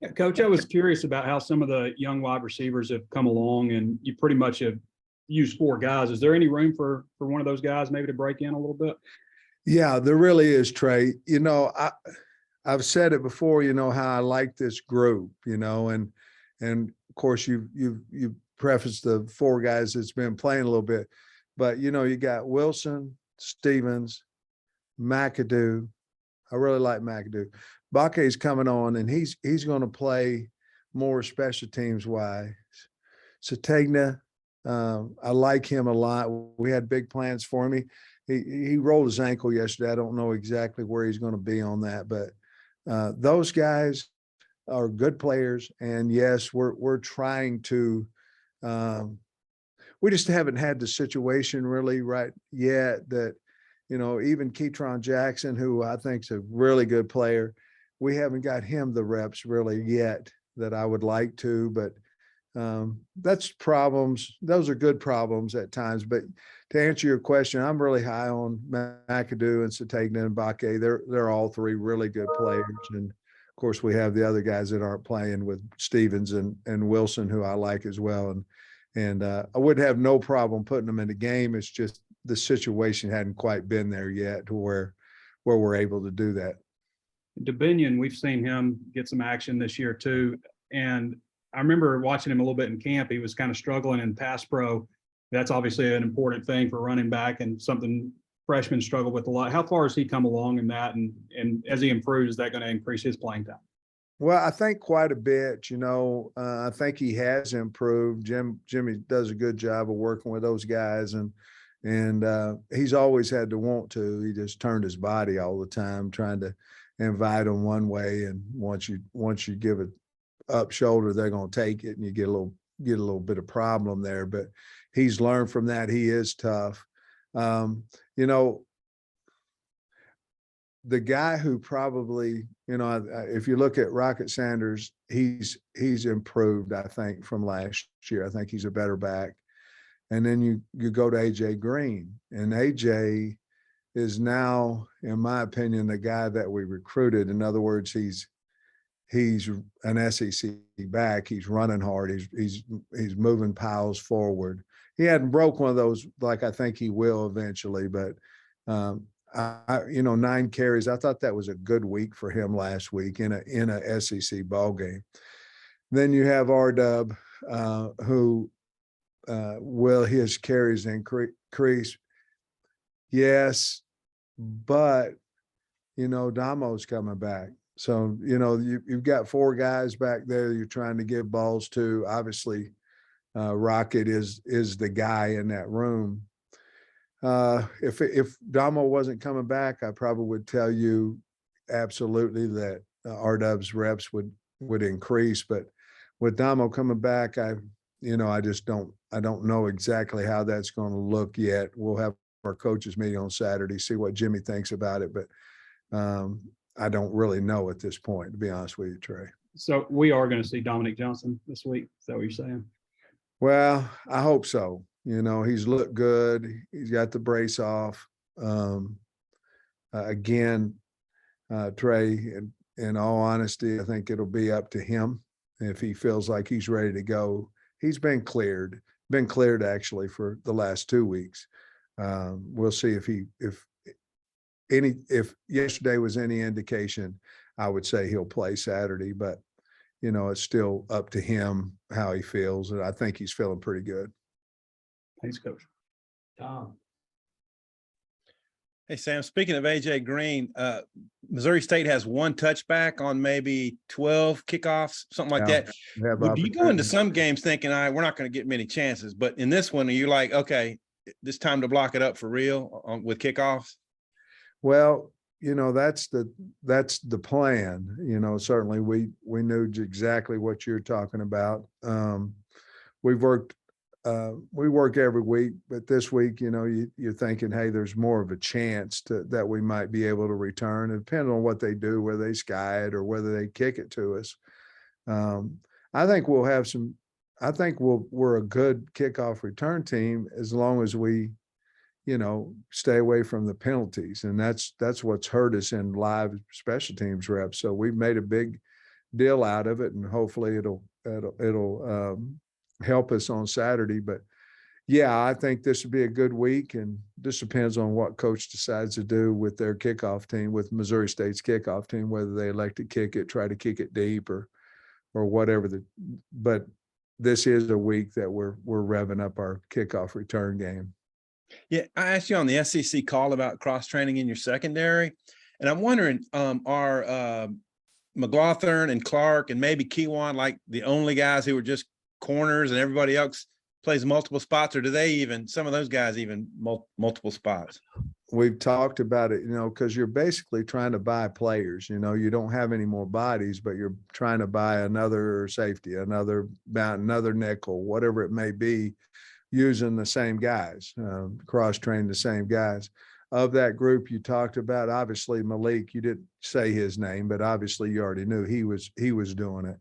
Yeah, Coach, I was curious about how some of the young wide receivers have come along, and you pretty much have used four guys. Is there any room for one of those guys maybe to break in a little bit? Yeah, there really is, Trey. I've said it before, how I like this group, and of course you've prefaced the four guys that's been playing a little bit, but you got Wilson, Stevens, McAdoo. I really like McAdoo. Bake's coming on, and he's going to play more special teams wise. Sategna, I like him a lot. We had big plans for him. He rolled his ankle yesterday. I don't know exactly where he's going to be on that, but those guys are good players. And yes, we're trying to. We just haven't had the situation really right yet that, even Ketron Jackson, who I think is a really good player, we haven't got him the reps really yet that I would like to, but that's problems. Those are good problems at times. But to answer your question, I'm really high on McAdoo and Sategna and Bake. They're all three really good players. And of course, we have the other guys that aren't playing with Stevens and Wilson, who I like as well. And I would have no problem putting them in the game. It's just the situation hadn't quite been there yet to where we're able to do that. Dubinion, we've seen him get some action this year too. And I remember watching him a little bit in camp. He was kind of struggling in pass pro. That's obviously an important thing for running back and something freshmen struggle with a lot. How far has he come along in that? And as he improves, is that going to increase his playing time? Well, I think quite a bit. I think he has improved. Jimmy does a good job of working with those guys, and he's always had to want to. He just turned his body all the time, trying to invite them one way, and once you give it up shoulder, they're going to take it, and you get a little bit of problem there. But he's learned from that. He is tough. The guy who probably, if you look at Rocket Sanders, he's improved, I think, from last year. I think he's a better back. And then you go to AJ Green, and AJ is now, in my opinion, the guy that we recruited. In other words, he's an SEC back. He's running hard. He's moving piles forward. He hadn't broke one of those like I think he will eventually, but 9 carries. I thought that was a good week for him last week in a SEC ball game. Then you have R-Dub, who will his carries increase? Yes, but Damo's coming back. So, you've got 4 guys back there you're trying to give balls to. Obviously, Rocket is the guy in that room. If Damo wasn't coming back, I probably would tell you absolutely that R-Dub's reps would increase. But with Damo coming back, I don't know exactly how that's going to look yet. We'll have our coaches meeting on Saturday, see what Jimmy thinks about it. But I don't really know at this point, to be honest with you, Trey. So we are going to see Dominic Johnson this week. Is that what you're saying? Well, I hope so. He's looked good. He's got the brace off. Again, Trey, in all honesty, I think it'll be up to him if he feels like he's ready to go. He's been cleared actually for the last 2 weeks. We'll see if yesterday was any indication, I would say he'll play Saturday, but it's still up to him how he feels. And I think he's feeling pretty good. Thanks, Coach. Tom. Hey, Sam, speaking of AJ Green, Missouri State has 1 touchback on maybe 12 kickoffs, something like that. Do you go into some games thinking, we're not going to get many chances, but in this one, are you like, okay, this time to block it up for real with kickoffs? Well, that's the plan. Certainly we knew exactly what you're talking about. We work every week, but this week, you're thinking, hey, there's more of a chance that we might be able to return. It depends on what they do, whether they sky it or whether they kick it to us. I think we'll have some. I think we're a good kickoff return team as long as we, stay away from the penalties, and that's what's hurt us in live special teams reps. So we've made a big deal out of it, and hopefully it'll help us on Saturday. But yeah, I think this would be a good week, and this depends on what coach decides to do with their kickoff team, with Missouri State's kickoff team, whether they elect to kick it, try to kick it deep, or whatever. But this is a week that we're revving up our kickoff return game. Yeah, I asked you on the SEC call about cross training in your secondary, and I'm wondering, are McLaughlin and Clark and maybe Kewan like the only guys who are just corners, and everybody else plays multiple spots, or do they even, some of those guys even multiple spots? We've talked about it, because you're basically trying to buy players. You don't have any more bodies, but you're trying to buy another safety, another nickel, whatever it may be, using the same guys, cross-train the same guys. Of that group you talked about, obviously Malik, you didn't say his name, but obviously you already knew he was doing it.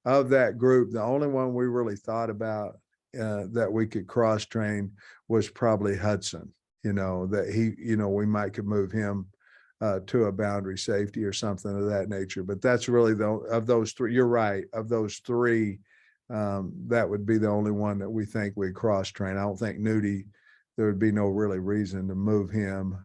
Of that group, the only one we really thought about that we could cross-train was probably Hudson. That we might could move him to a boundary safety or something of that nature. But that's really of those three. You're right. Of those three, that would be the only one that we think we'd cross-train. I don't think Nudie, there would be no really reason to move him,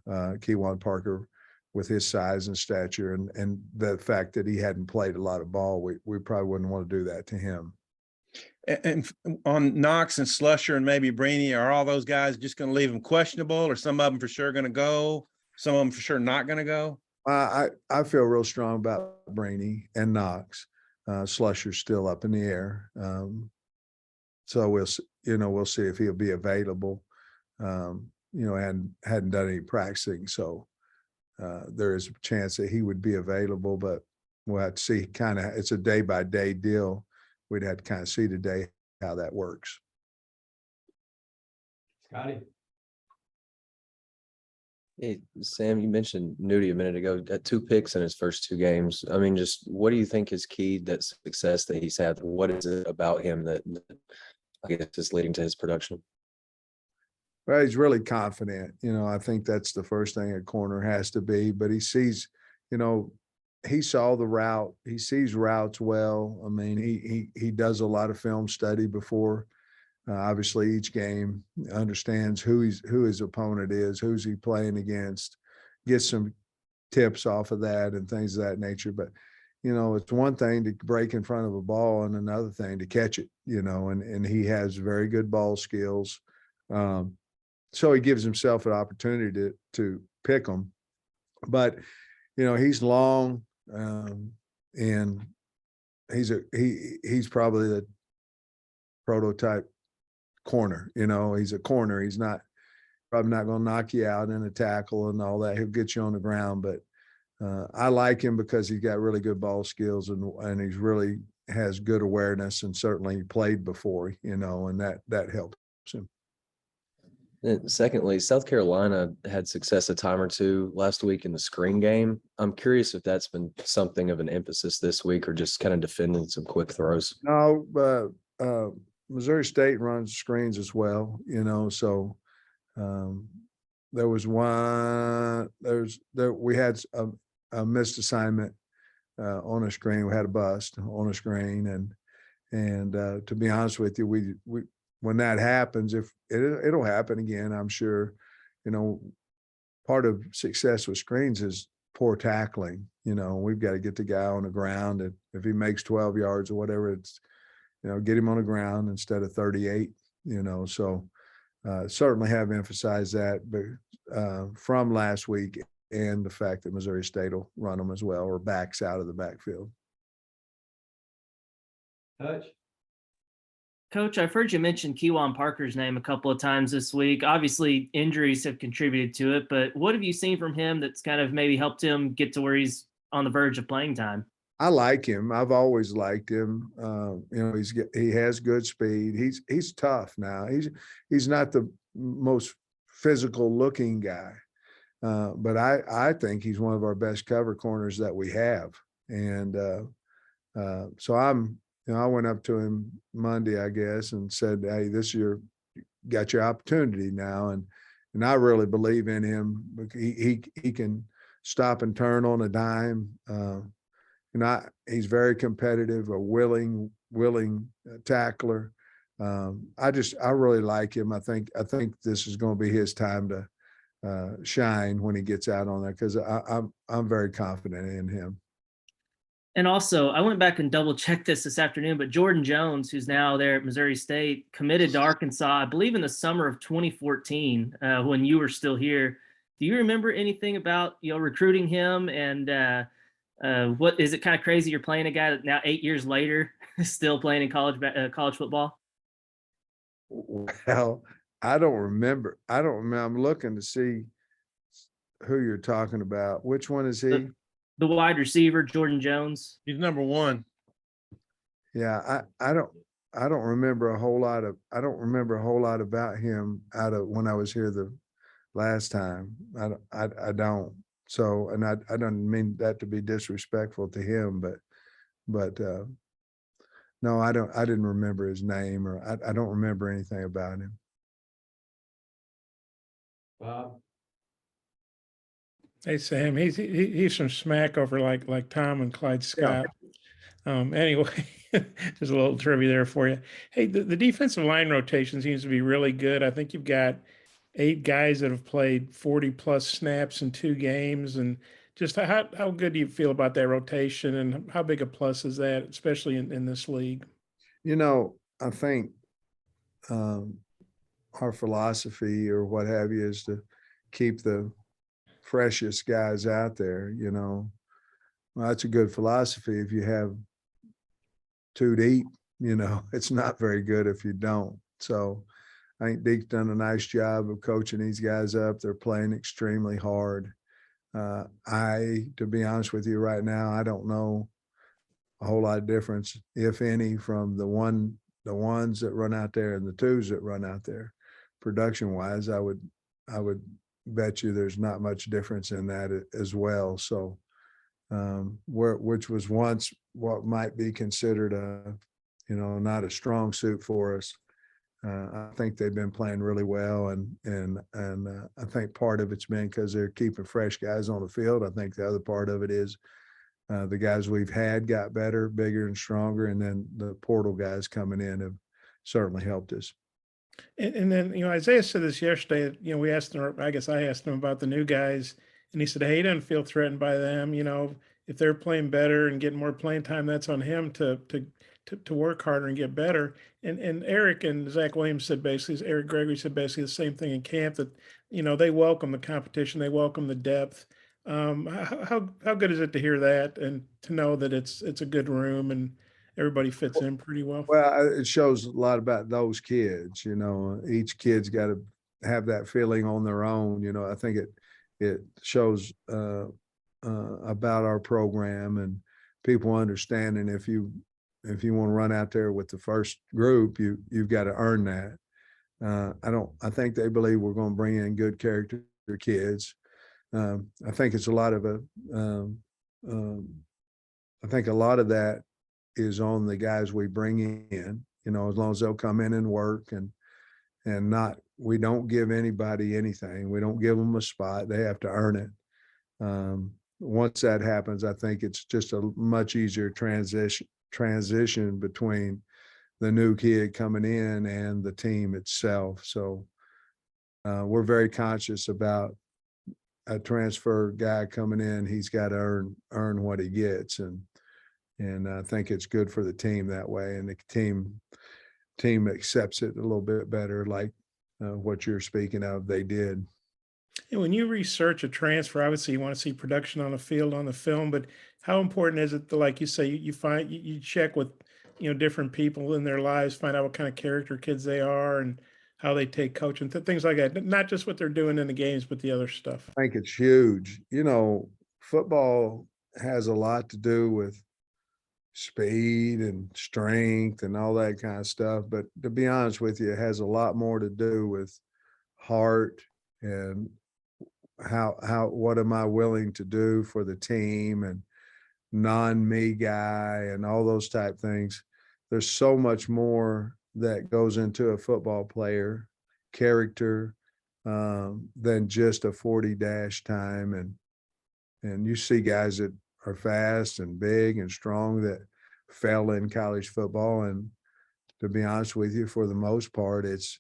Kewan Parker, with his size and stature and the fact that he hadn't played a lot of ball. We probably wouldn't want to do that to him. And on Knox and Slusher and maybe Brainy, are all those guys just going to leave them questionable, or some of them for sure going to go, some of them for sure not going to go? I feel real strong about Brainy and Knox. Slusher's still up in the air. So we'll see if he'll be available. And hadn't done any practicing. So there is a chance that he would be available, but we'll have to see. It's a day by day deal. We'd have to kind of see today how that works. Scotty. Hey, Sam, you mentioned Nudie a minute ago, got 2 picks in his first 2 games. I mean, just what do you think is key that success that he's had? What is it about him that I guess is leading to his production? Well, he's really confident. I think that's the first thing a corner has to be, but he sees, he saw the route. He sees routes well. I mean, he does a lot of film study before, obviously each game, understands who his opponent is, who's he playing against, gets some tips off of that and things of that nature. But, it's one thing to break in front of a ball and another thing to catch it, and he has very good ball skills. So he gives himself an opportunity to pick them. But, he's long, and he's probably the prototype corner. He's a corner. He's probably not going to knock you out in a tackle and all that. He'll get you on the ground. But I like him because he's got really good ball skills and he's really has good awareness, and certainly played before, and that helps him. And secondly, South Carolina had success a time or two last week in the screen game. I'm curious if that's been something of an emphasis this week, or just kind of defending some quick throws. No, but Missouri State runs screens as well, so there was one, we had a missed assignment on a screen. We had a bust on a screen, and to be honest with you, we when that happens, if it'll happen again, I'm sure, part of success with screens is poor tackling. We've got to get the guy on the ground, and if he makes 12 yards or whatever, it's, get him on the ground instead of 38, so certainly have emphasized that, but from last week, and the fact that Missouri State will run them as well, or backs out of the backfield. Coach, I've heard you mention Kewan Parker's name a couple of times this week. Obviously, injuries have contributed to it, but what have you seen from him that's kind of maybe helped him get to where he's on the verge of playing time? I like him. I've always liked him. He has good speed. He's tough now. He's not the most physical looking guy, but I think he's one of our best cover corners that we have. And so I went up to him Monday, I guess, and said, "Hey, you got your opportunity now." And I really believe in him. He can stop and turn on a dime. he's very competitive, a willing tackler. I really like him. I think this is going to be his time to shine when he gets out on there, because I'm very confident in him. And also, I went back and double checked this afternoon, but Jordan Jones, who's now there at Missouri State, committed to Arkansas, I believe in the summer of 2014, when you were still here. Do you remember anything about, recruiting him? And what is it kind of crazy? You're playing a guy that now 8 years later is still playing in college football. Well, I don't remember. I'm looking to see who you're talking about. Which one is he? The wide receiver, Jordan Jones. He's number one. Yeah, I don't remember a whole lot about him out of when I was here the last time. I don't. So, and I don't mean that to be disrespectful to him, but no, I didn't remember his name, or I don't remember anything about him. Hey, Sam, he's from Smack over like Tom and Clyde Scott. Anyway, just a little trivia there for you. Hey, the defensive line rotation seems to be really good. I think you've got 8 guys that have played 40 plus snaps in 2 games. And just how good do you feel about that rotation, and how big a plus is that, especially in this league? I think our philosophy or what have you is to keep the freshest guys out there. Well, that's a good philosophy if you have 2 deep. It's not very good if you don't. So I think Deke's done a nice job of coaching these guys up. They're playing extremely hard. To be honest with you right now, I don't know a whole lot of difference, if any, from the ones that run out there and the 2s that run out there. Production wise, I would bet you there's not much difference in that as well. So, which was once what might be considered not a strong suit for us. I think they've been playing really well, and I think part of it's been because they're keeping fresh guys on the field. I think the other part of it is the guys we've had got better, bigger, and stronger, and then the portal guys coming in have certainly helped us. And then, Isaiah said this yesterday, we asked him, I guess I asked him about the new guys, and he said, hey, he doesn't feel threatened by them. If they're playing better and getting more playing time, that's on him to work harder and get better. And Eric and Zach Williams said basically, Eric Gregory said basically the same thing in camp, that, they welcome the competition, they welcome the depth. How good is it to hear that and to know that it's a good room and everybody fits in pretty well? Well, it shows a lot about those kids. Each kid's got to have that feeling on their own. I think it shows about our program and people understanding if you want to run out there with the first group, you've got to earn that. I think they believe we're going to bring in good character kids. I think it's a lot of I think a lot of that is on the guys we bring in, as long as they'll come in and work and we don't give anybody anything. We don't give them a spot. They have to earn it. Once that happens, I think it's just a much easier transition between the new kid coming in and the team itself. So we're very conscious about a transfer guy coming in. He's got to earn what he gets, and I think it's good for the team that way. And the team accepts it a little bit better, like what you're speaking of. They did. And when you research a transfer, obviously you want to see production on the field, on the film, but how important is it to, like you say, you check with, different people in their lives, find out what kind of character kids they are and how they take coaching, things like that, not just what they're doing in the games, but the other stuff. I think it's huge. Football has a lot to do with speed and strength and all that kind of stuff. But to be honest with you, it has a lot more to do with heart and what am I willing to do for the team, and non-me guy and all those type things. There's so much more that goes into a football player character than just a 40 dash time. And you see guys that are fast and big and strong that fell in college football. And to be honest with you, for the most part, it's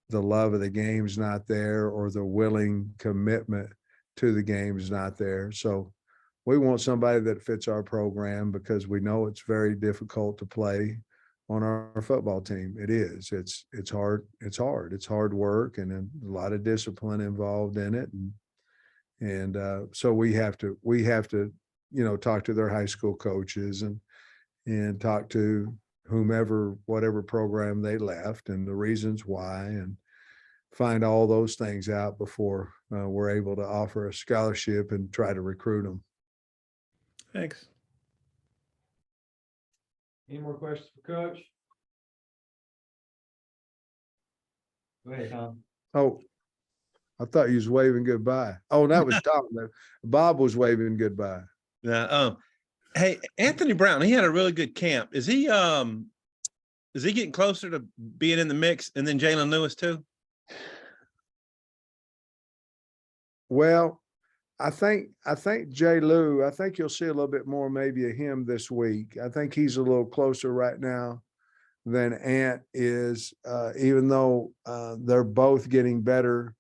the love of the game's not there, or the willing commitment to the game is not there. So we want somebody that fits our program, because we know it's very difficult to play on our football team. It is. It's hard. It's hard work, and a lot of discipline involved in it. And so we have to, talk to their high school coaches and talk to whomever, whatever program they left, and the reasons why, and find all those things out before we're able to offer a scholarship and try to recruit them. Thanks. Any more questions for Coach? Go ahead, Tom. Oh, I thought you was waving goodbye. Oh, that was Tom. Bob was waving goodbye. Yeah. Hey, Anthony Brown, he had a really good camp. Is he getting closer to being in the mix? And then Jalen Lewis too? Well, I think J. Lou, I think you'll see a little bit more maybe of him this week. I think he's a little closer right now than Ant is, even though they're both getting better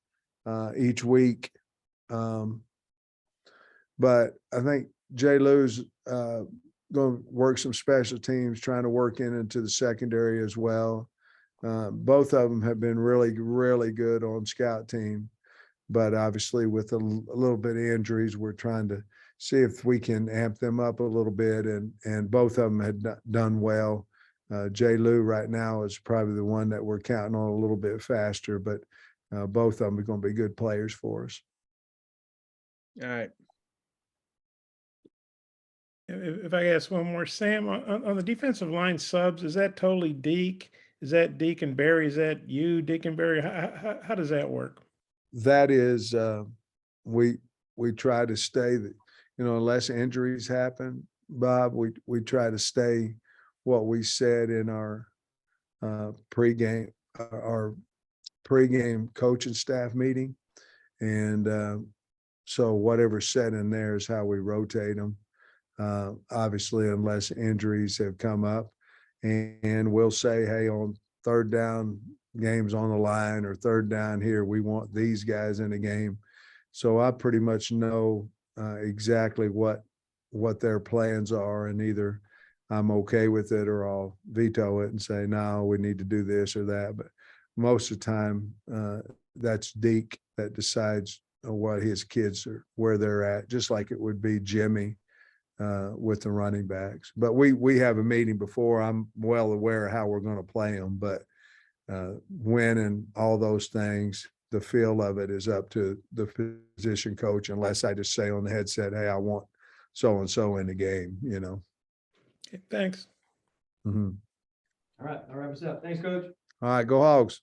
each week. But I think J. Lou's going to work some special teams, trying to work into the secondary as well. Both of them have been really, really good on scout team. But obviously with a little bit of injuries, we're trying to see if we can amp them up a little bit. And both of them had done well. J. Lou right now is probably the one that we're counting on a little bit faster, but both of them are going to be good players for us. All right. If I ask one more, Sam, on the defensive line subs, is that totally Deke? Is that Deke and Barry? Is that you, Deke and Barry? How does that work? That is, we try to stay, unless injuries happen, Bob, we try to stay what we said in our pregame coaching staff meeting. And so whatever's said in there is how we rotate them. Obviously, unless injuries have come up, and we'll say, hey, on third down, games on the line, or third down here, we want these guys in the game. So I pretty much know exactly what their plans are, and either I'm okay with it or I'll veto it and say, no, we need to do this or that. But most of the time, that's Deke that decides what his kids are, where they're at, just like it would be Jimmy with the running backs. But we have a meeting before. I'm well aware of how we're going to play them, but when and all those things, the feel of it is up to the position coach, unless I just say on the headset, hey, I want so-and-so in the game, Okay, thanks. Mm-hmm. All right, that wraps us up. Thanks, Coach. All right, go Hogs.